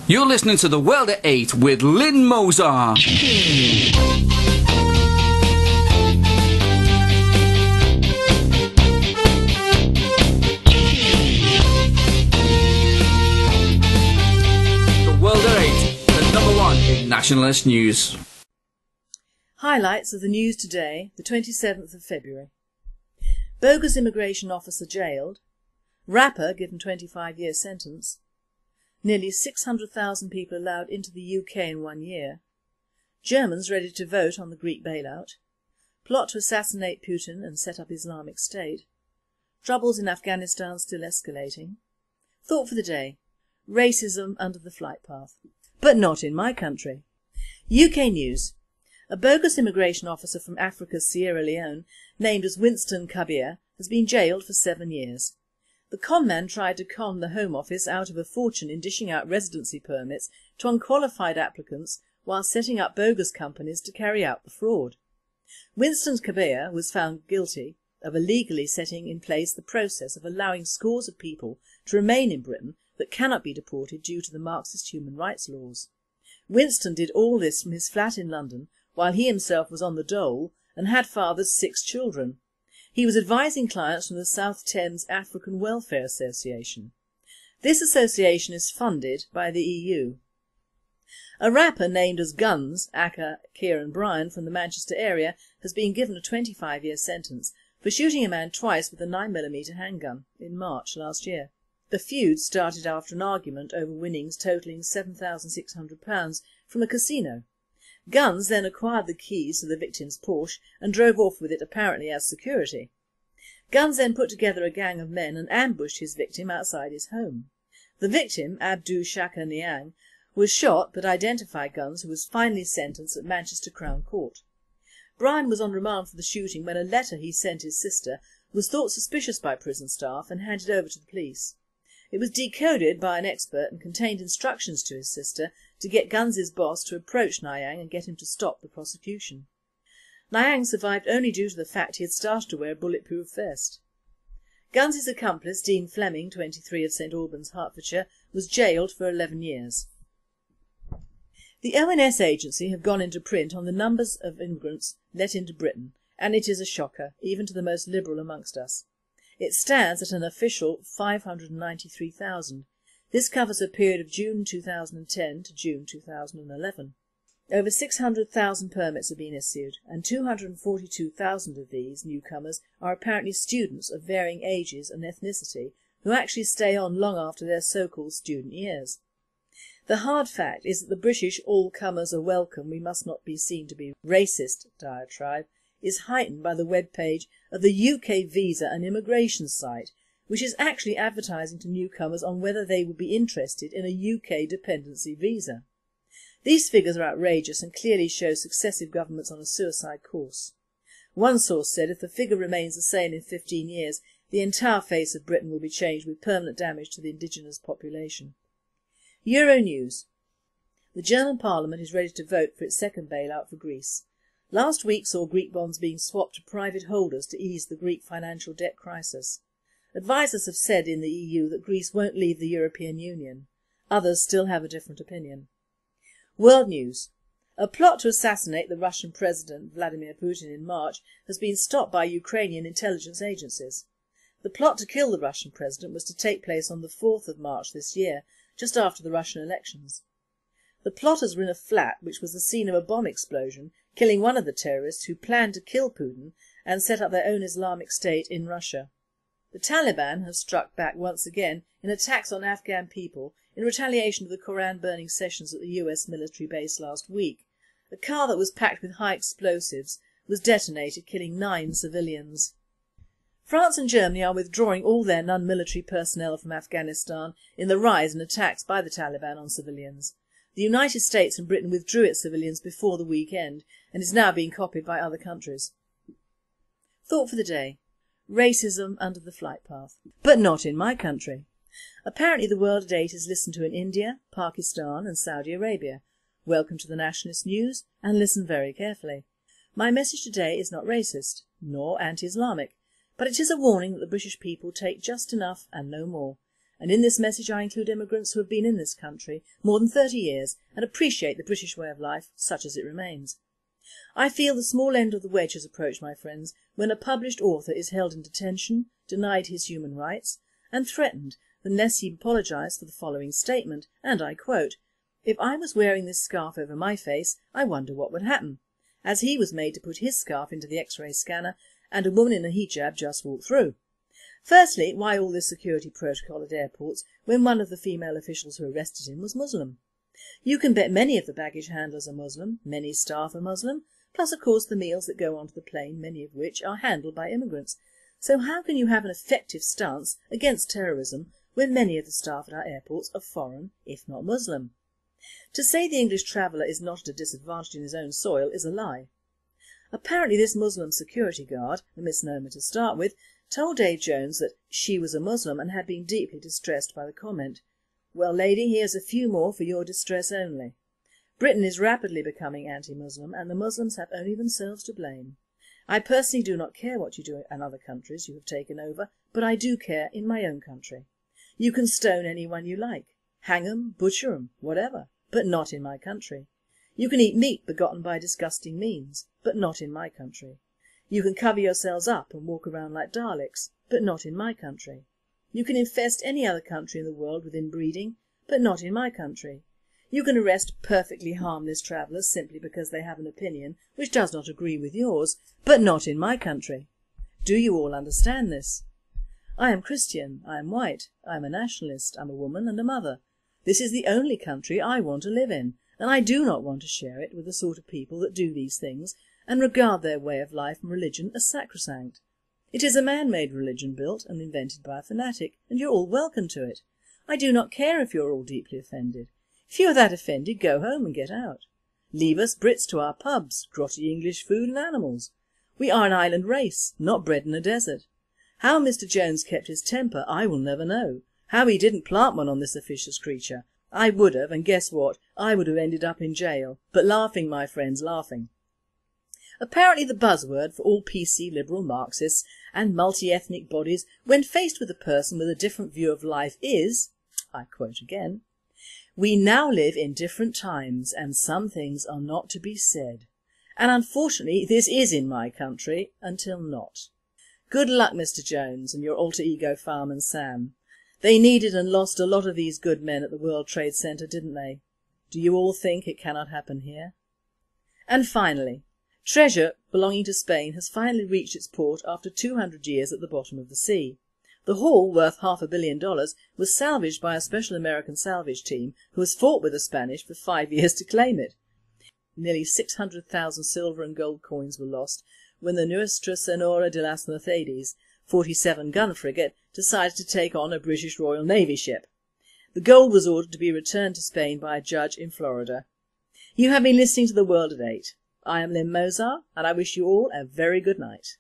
You're listening to The World at 8 with Lynn Mozart. The World at 8, the number one in nationalist news. Highlights of the news today, the 27th of February. Bogus Immigration Officer jailed. Rapper given 25-year sentence. Nearly 600,000 people allowed into the UK in 1 year. Germans ready to vote on the Greek bailout. Plot to assassinate Putin and set up Islamic State. Troubles in Afghanistan still escalating. Thought for the day. Racism under the flight path. But not in my country. UK news. A bogus immigration officer from Africa's Sierra Leone, named as Winston Kabir, has been jailed for 7 years. The conman tried to con the Home Office out of a fortune in dishing out residency permits to unqualified applicants while setting up bogus companies to carry out the fraud. Winston Kabir was found guilty of illegally setting in place the process of allowing scores of people to remain in Britain that cannot be deported due to the Marxist human rights laws. Winston did all this from his flat in London while he himself was on the dole and had fathered 6 children. He was advising clients from the South Thames African Welfare Association. This association is funded by the EU. A rapper named as Guns, aka Kieran Bryan from the Manchester area, has been given a 25-year sentence for shooting a man twice with a 9mm handgun in March last year. The feud started after an argument over winnings totalling £7,600 from a casino. Guns then acquired the keys to the victim's Porsche and drove off with it apparently as security. Guns then put together a gang of men and ambushed his victim outside his home. The victim, Abdu Shaka Niang, was shot but identified Guns, who was finally sentenced at Manchester Crown Court. Bryan was on remand for the shooting when a letter he sent his sister was thought suspicious by prison staff and handed over to the police. It was decoded by an expert and contained instructions to his sister to get Guns' boss to approach Niang and get him to stop the prosecution. Niang survived only due to the fact he had started to wear a bulletproof vest. Guns' accomplice, Dean Fleming, 23, of St Albans, Hertfordshire, was jailed for 11 years. The ONS agency have gone into print on the numbers of immigrants let into Britain, and it is a shocker, even to the most liberal amongst us. It stands at an official 593,000. This covers a period of June 2010 to June 2011. Over 600,000 permits have been issued, and 242,000 of these newcomers are apparently students of varying ages and ethnicity who actually stay on long after their so-called student years. The hard fact is that the British "all comers are welcome, we must not be seen to be racist" diatribe is heightened by the web page of the UK Visa and Immigration site, which is actually advertising to newcomers on whether they would be interested in a UK dependency visa. These figures are outrageous and clearly show successive governments on a suicide course. One source said if the figure remains the same in 15 years, the entire face of Britain will be changed with permanent damage to the indigenous population. Euronews. The German Parliament is ready to vote for its second bailout for Greece. Last week saw Greek bonds being swapped to private holders to ease the Greek financial debt crisis. Advisers have said in the EU that Greece won't leave the European Union. Others still have a different opinion. World news. A plot to assassinate the Russian President Vladimir Putin in March has been stopped by Ukrainian intelligence agencies. The plot to kill the Russian President was to take place on the 4th of March this year, just after the Russian elections. The plotters were in a flat which was the scene of a bomb explosion, killing one of the terrorists who planned to kill Putin and set up their own Islamic State in Russia. The Taliban have struck back once again in attacks on Afghan people in retaliation to the Koran-burning sessions at the US military base last week. A car that was packed with high explosives was detonated, killing 9 civilians. France and Germany are withdrawing all their non-military personnel from Afghanistan in the rise in attacks by the Taliban on civilians. The United States and Britain withdrew its civilians before the weekend and is now being copied by other countries. Thought for the day. Racism under the flight path. But not in my country. Apparently the World at 8 is listened to in India, Pakistan and Saudi Arabia. Welcome to the nationalist news and listen very carefully. My message today is not racist, nor anti-Islamic, but it is a warning that the British people take just enough and no more, and in this message I include immigrants who have been in this country more than 30 years and appreciate the British way of life, such as it remains. I feel the small end of the wedge has approached, my friends, when a published author is held in detention, denied his human rights, and threatened unless he apologised for the following statement, and I quote, "If I was wearing this scarf over my face, I wonder what would happen," as he was made to put his scarf into the X-ray scanner and a woman in a hijab just walked through. Firstly, why all this security protocol at airports when one of the female officials who arrested him was Muslim? You can bet many of the baggage handlers are Muslim, many staff are Muslim, plus of course the meals that go onto the plane, many of which are handled by immigrants. So how can you have an effective stance against terrorism when many of the staff at our airports are foreign, if not Muslim? To say the English traveller is not at a disadvantage in his own soil is a lie. Apparently this Muslim security guard, a misnomer to start with, told Dave Jones that she was a Muslim and had been deeply distressed by the comment. Well, lady, here's a few more for your distress only. Britain is rapidly becoming anti-Muslim and the Muslims have only themselves to blame. I personally do not care what you do in other countries you have taken over, but I do care in my own country. You can stone anyone you like, hang 'em, butcher 'em, whatever, but not in my country. You can eat meat begotten by disgusting means, but not in my country. You can cover yourselves up and walk around like Daleks, but not in my country. You can infest any other country in the world with inbreeding, but not in my country. You can arrest perfectly harmless travellers simply because they have an opinion which does not agree with yours, but not in my country. Do you all understand this? I am Christian, I am white, I am a nationalist, I am a woman and a mother. This is the only country I want to live in, and I do not want to share it with the sort of people that do these things and regard their way of life and religion as sacrosanct. It is a man-made religion built and invented by a fanatic, and you're all welcome to it. I do not care if you're all deeply offended. If you are that offended, go home and get out. Leave us Brits to our pubs, grotty English food and animals. We are an island race, not bred in a desert. How Mr. Jones kept his temper I will never know. How he didn't plant one on this officious creature. I would have, and guess what? I would have ended up in jail. But laughing, my friends, laughing. Apparently the buzzword for all PC liberal Marxists and multi-ethnic bodies when faced with a person with a different view of life is, I quote again, "We now live in different times and some things are not to be said. And unfortunately this is in my country until not." Good luck, Mr. Jones and your alter ego Fireman Sam. They needed and lost a lot of these good men at the World Trade Center, didn't they? Do you all think it cannot happen here? And finally, treasure belonging to Spain has finally reached its port after 200 years at the bottom of the sea. The haul, worth $500 million, was salvaged by a special American salvage team who has fought with the Spanish for 5 years to claim it. Nearly 600,000 silver and gold coins were lost when the Nuestra Senora de las Mercedes 47-gun frigate decided to take on a British Royal Navy ship. The gold was ordered to be returned to Spain by a judge in Florida. You have been listening to The World at 8. I am Lynn Mozart and I wish you all a very good night.